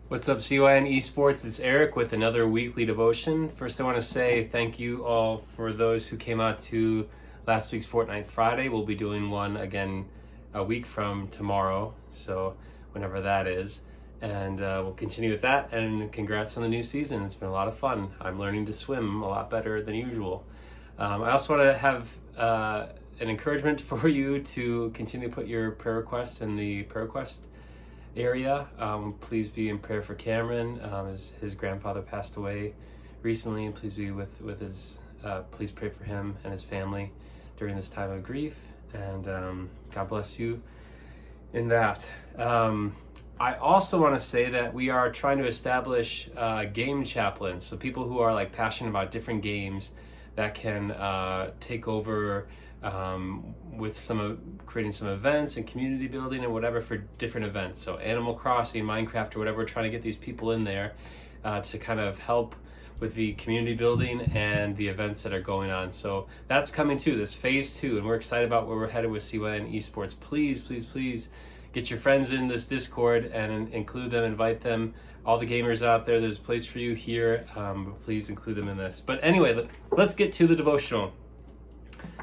What's up, CYN Esports? It's Eric with another weekly devotion. First, I want to say thank you all for those who came out to last week's Fortnite Friday. We'll be doing one again a week from tomorrow, so whenever that is. And we'll continue with that. And congrats on the new season. It's been a lot of fun. I'm learning to swim a lot better than usual. I also want to have an encouragement for you to continue to put your prayer requests in the prayer request area. Please be in prayer for Cameron, as his grandfather passed away recently, and please be with his please pray for him and his family during this time of grief, and God bless you in that. I also want to say that we are trying to establish game chaplains, so people who are like passionate about different games that can take over with creating some events and community building and whatever for different events. So Animal Crossing, Minecraft, or whatever, we're trying to get these people in there to kind of help with the community building and the events that are going on. So that's coming too, this phase 2, and we're excited about where we're headed with CYN Esports. Please get your friends in this Discord and include them, invite them. All the gamers out there, there's a place for you here. Please include them in this. But anyway, let's get to the devotional.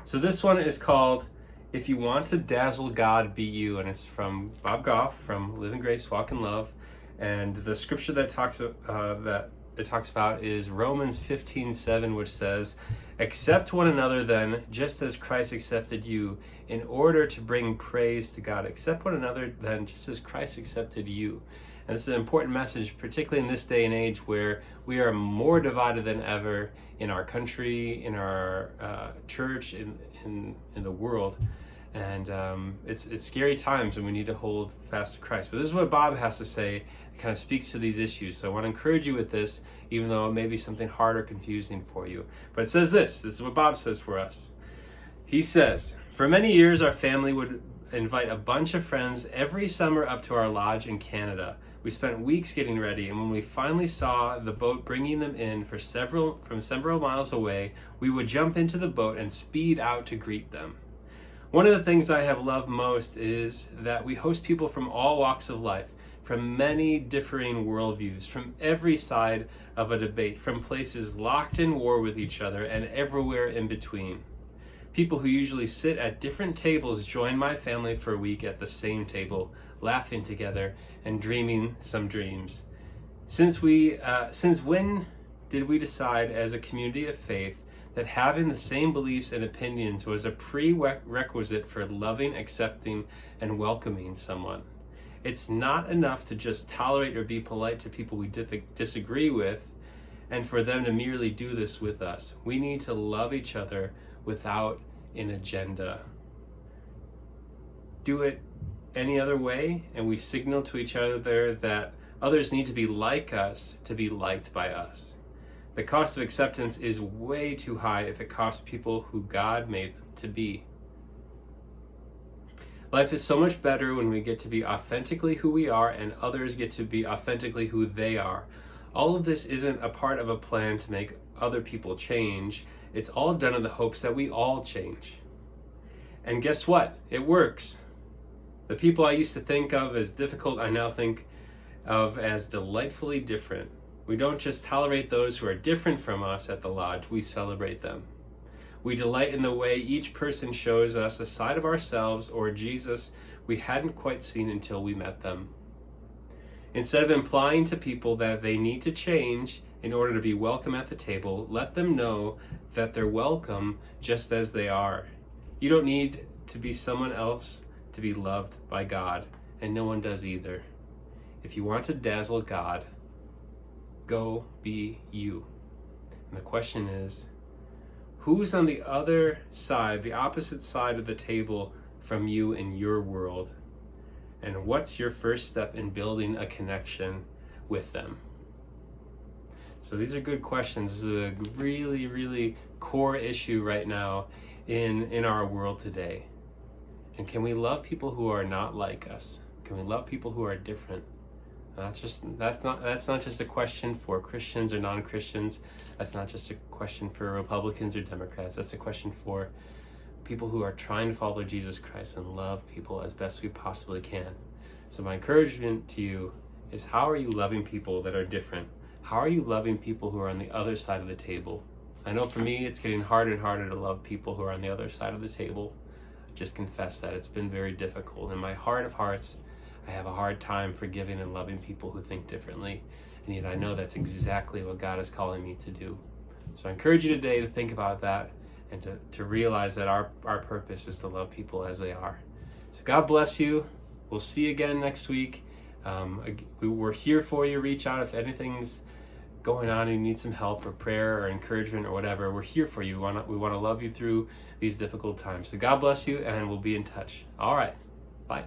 So this one is called "If You Want to Dazzle God, Be You," and it's from Bob Goff from Live in Grace, Walk in Love. And the scripture that it talks about is Romans 15:7, which says, "Accept one another then, just as Christ accepted you, in order to bring praise to God." Accept one another then, just as Christ accepted you. And this is an important message, particularly in this day and age where we are more divided than ever in our country, in our church, in the world. And it's scary times, and we need to hold fast to Christ. But this is what Bob has to say. It kind of speaks to these issues. So I want to encourage you with this, even though it may be something hard or confusing for you. But it says this is what Bob says for us. He says, "For many years, our family would invite a bunch of friends every summer up to our lodge in Canada. We spent weeks getting ready, and when we finally saw the boat bringing them in from several miles away, we would jump into the boat and speed out to greet them. One of the things I have loved most is that we host people from all walks of life, from many differing worldviews, from every side of a debate, from places locked in war with each other and everywhere in between. People who usually sit at different tables join my family for a week at the same table, laughing together and dreaming some dreams. Since when did we decide as a community of faith that having the same beliefs and opinions was a prerequisite for loving, accepting, and welcoming someone? It's not enough to just tolerate or be polite to people we disagree with, and for them to merely do this with us. We need to love each other without an agenda. Do it any other way, and we signal to each other that others need to be like us to be liked by us. The cost of acceptance is way too high if it costs people who God made them to be. Life is so much better when we get to be authentically who we are and others get to be authentically who they are. All of this isn't a part of a plan to make other people change. It's all done in the hopes that we all change. And guess what? It works. The people I used to think of as difficult, I now think of as delightfully different. We don't just tolerate those who are different from us at the lodge, we celebrate them. We delight in the way each person shows us a side of ourselves or Jesus we hadn't quite seen until we met them. Instead of implying to people that they need to change in order to be welcome at the table, let them know that they're welcome just as they are. You don't need to be someone else to be loved by God, and no one does either. If you want to dazzle God, go be you. And the question is, who's on the other side, the opposite side of the table from you in your world? And what's your first step in building a connection with them? So these are good questions. This is a really core issue right now in our world today. And can we love people who are not like us? Can we love people who are different? That's not just a question for Christians or non-Christians. That's not just a question for Republicans or Democrats. That's a question for people who are trying to follow Jesus Christ and love people as best we possibly can. So my encouragement to you is how are you loving people that are different? How are you loving people who are on the other side of the table? I know for me, it's getting harder and harder to love people who are on the other side of the table. Just confess that it's been very difficult. In my heart of hearts, I have a hard time forgiving and loving people who think differently. And yet I know that's exactly what God is calling me to do. So I encourage you today to think about that and to realize that our purpose is to love people as they are. So God bless you. We'll see you again next week. We're here for you. Reach out if anything's going on and you need some help or prayer or encouragement or whatever. We're here for you. We want to love you through these difficult times. So God bless you, and we'll be in touch. All right. Bye.